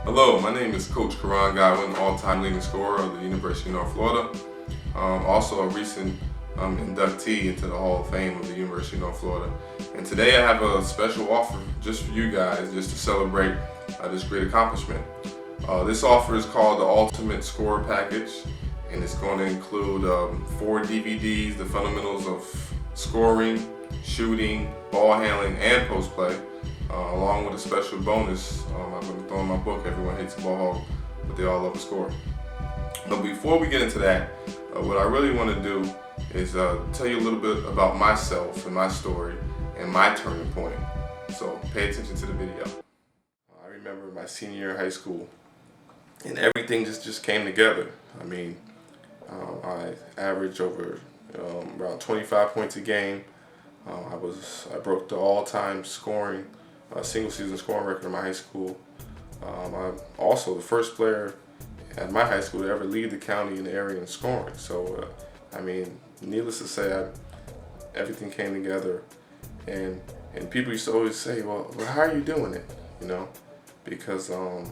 Hello, my name is Coach Karan Godwin, all-time leading scorer of the University of North Florida. Also a recent inductee into the Hall of Fame of the University of North Florida. And today I have a special offer just for you guys, just to celebrate this great accomplishment. This offer is called the Ultimate Scorer Package, and it's going to include 4 DVDs, the fundamentals of scoring, shooting, ball handling, and post play, along with a special bonus. I'm going to throw in my book, Everyone Hates a Ball Hog, but they all love a score. But before we get into that, what I really want to do is tell you a little bit about myself and my story and my turning point. So pay attention to the video. I remember my senior year in high school, and everything just came together. I mean, I averaged over around 25 points a game. I broke the all-time scoring single season scoring record in my high school. I'm also the first player at my high school to ever lead the county in the area in scoring. So, I mean, needless to say, everything came together, and people used to always say, well, how are you doing it? You know, because a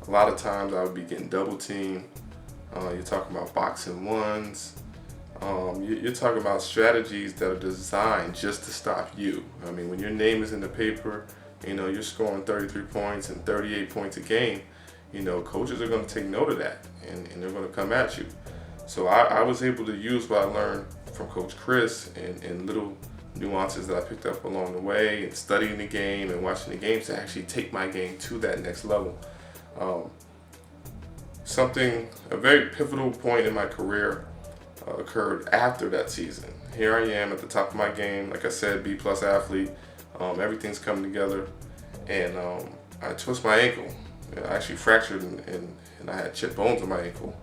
lot of times I would be getting double teamed. You're talking about boxing ones. You're talking about strategies that are designed just to stop you. I mean, when your name is in the paper, you know, you're scoring 33 points and 38 points a game, you know, coaches are going to take note of that, and they're going to come at you. So I was able to use what I learned from Coach Chris and little nuances that I picked up along the way, and studying the game and watching the games to actually take my game to that next level. A very pivotal point in my career occurred after that season. Here I am at the top of my game, like I said, B+ athlete. Everything's coming together, and I twist my ankle. I actually fractured, and I had chip bones in my ankle.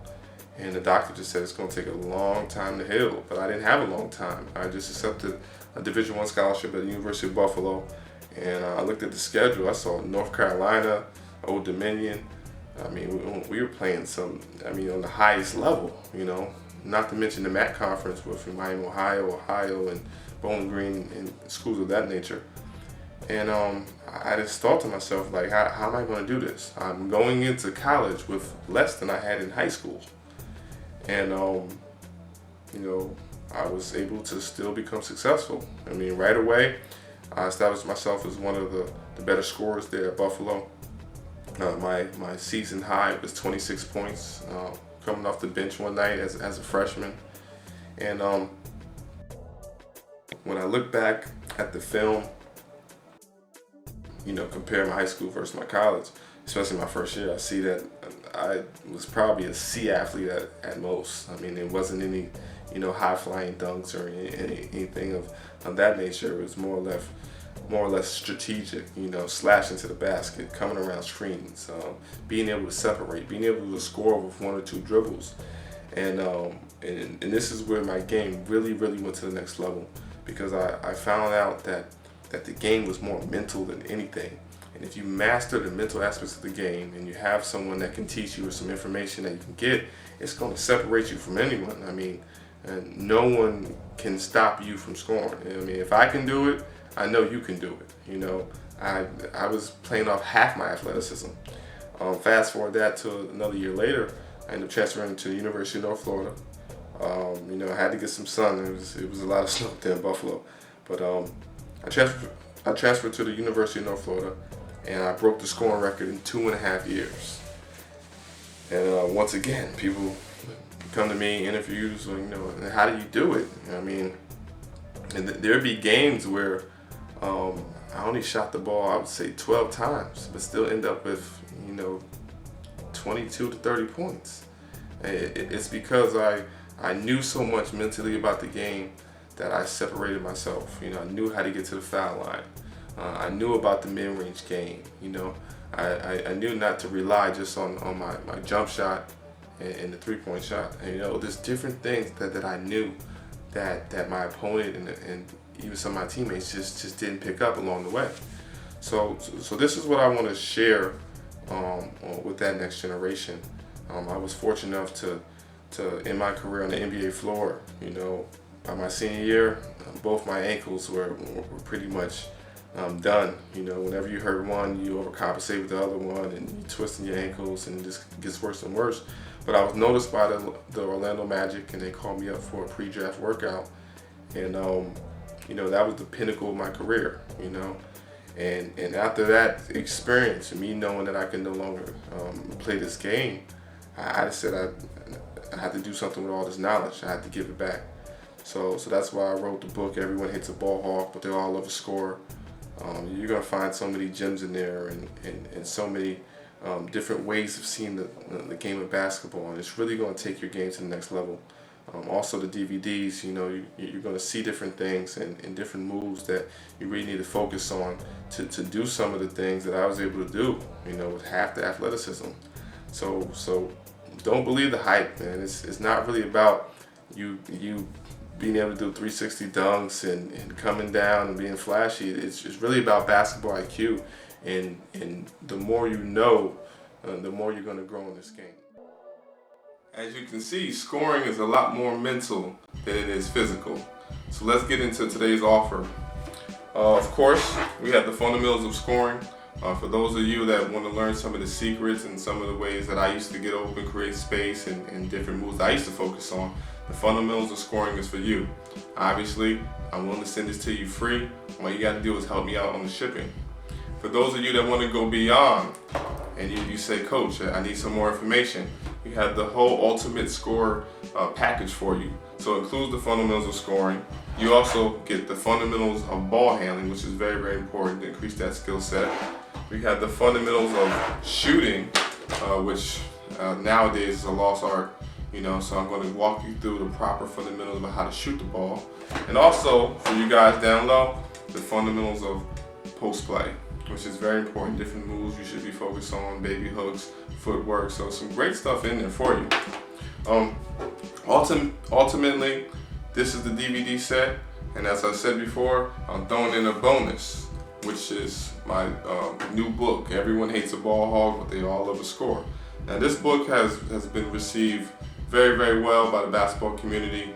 And the doctor just said it's going to take a long time to heal, but I didn't have a long time. I just accepted a Division I scholarship at the University of Buffalo, and I looked at the schedule. I saw North Carolina, Old Dominion. I mean, we were playing on the highest level, you know, not to mention the MAC conference with Miami, Ohio, and Bowling Green, and schools of that nature. And I just thought to myself, like, how am I going to do this? I'm going into college with less than I had in high school. And, you know, I was able to still become successful. I mean, right away, I established myself as one of the better scorers there at Buffalo. My season high was 26 points, coming off the bench one night as a freshman. And when I look back at the film, you know, compare my high school versus my college, especially my first year, I see that I was probably a C athlete at most. I mean, it wasn't any, you know, high flying dunks or anything of that nature. It was more or less strategic, you know, slashing to the basket, coming around screens, being able to separate, being able to score with 1 or 2 dribbles. And this is where my game really went to the next level, because I found out that the game was more mental than anything. And if you master the mental aspects of the game, and you have someone that can teach you, or some information that you can get, it's going to separate you from anyone. I mean, and no one can stop you from scoring. I mean, if I can do it, I know you can do it. You know, I was playing off half my athleticism. Fast forward that to another year later, I ended up transferring to the University of North Florida. You know, I had to get some sun. It was a lot of snow there in Buffalo, but I transferred to the University of North Florida, and I broke the scoring record in 2.5 years. And once again, people come to me, interviews, you know, how do you do it? I mean, and there'd be games where I only shot the ball, I would say 12 times, but still end up with, you know, 22 to 30 points. It's because I knew so much mentally about the game that I separated myself. You know, I knew how to get to the foul line. I knew about the mid-range game. You know, I knew not to rely just on my jump shot and the three-point shot. And, you know, there's different things that I knew that my opponent and even some of my teammates just didn't pick up along the way. So this is what I want to share with that next generation. I was fortunate enough to in my career on the NBA floor, you know, by my senior year, both my ankles were pretty much done. Whenever you hurt one, you overcompensate with the other one, and you twisting your ankles, and it just gets worse and worse. But I was noticed by the Orlando Magic, and they called me up for a pre-draft workout, and that was the pinnacle of my career. And after that experience, and me knowing that I can no longer play this game, I just said I had to do something with all this knowledge. I had to give it back. So that's why I wrote the book. Everyone Hates a Ball Hawk, but they all love a score. You're gonna find so many gems in there, and so many different ways of seeing the game of basketball, and it's really gonna take your game to the next level. Also the DVDs, you're gonna see different things and different moves that you really need to focus on to do some of the things that I was able to do, with half the athleticism. So don't believe the hype, man. It's not really about you being able to do 360 dunks and coming down and being flashy. It's really about basketball IQ, and the more you know, the more you're going to grow in this game. As you can see, scoring is a lot more mental than it is physical. So let's get into today's offer. Of course, we have the fundamentals of scoring. For those of you that want to learn some of the secrets and some of the ways that I used to get open, create space, and different moves I used to focus on, the fundamentals of scoring is for you. Obviously, I'm willing to send this to you free. All you got to do is help me out on the shipping. For those of you that want to go beyond, and you say, Coach, I need some more information, we have the whole Ultimate Score package for you. So it includes the fundamentals of scoring. You also get the fundamentals of ball handling, which is very, very important to increase that skill set. We have the fundamentals of shooting, which nowadays is a lost art. So I'm going to walk you through the proper fundamentals of how to shoot the ball. And also, for you guys down low, the fundamentals of post play, which is very important. Different moves you should be focused on, baby hooks, footwork. So some great stuff in there for you. Ultimately, this is the DVD set. And as I said before, I'm throwing in a bonus, which is my new book, Everyone Hates a Ball Hog, but They All Love a Score. Now this book has been received very, very well by the basketball community.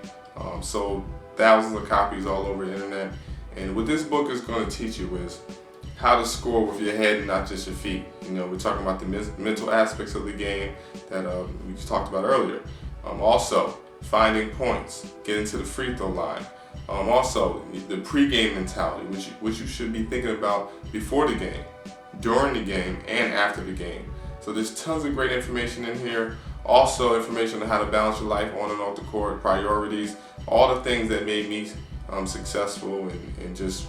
Sold thousands of copies all over the internet. And what this book is going to teach you is how to score with your head and not just your feet. We're talking about the mental aspects of the game that we just talked about earlier. Also, finding points, getting to the free throw line. Also, the pre-game mentality, which you should be thinking about before the game, during the game, and after the game. So there's tons of great information in here. Also, information on how to balance your life on and off the court, priorities, all the things that made me successful and just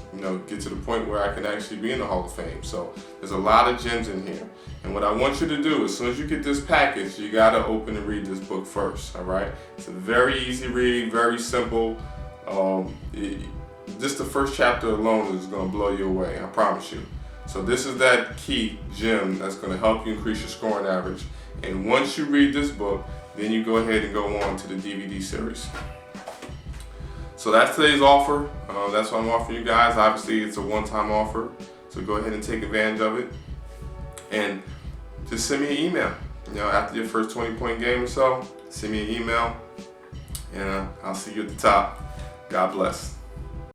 get to the point where I can actually be in the Hall of Fame. So there's a lot of gems in here. And what I want you to do, as soon as you get this package, you gotta open and read this book first, all right? It's a very easy read, very simple. Just the first chapter alone is gonna blow you away, I promise you. So this is that key gem that's gonna help you increase your scoring average. And once you read this book, then you go ahead and go on to the DVD series. So that's today's offer. That's what I'm offering you guys. Obviously, it's a one-time offer, so go ahead and take advantage of it. And just send me an email. After your first 20-point game or so, send me an email, and I'll see you at the top. God bless.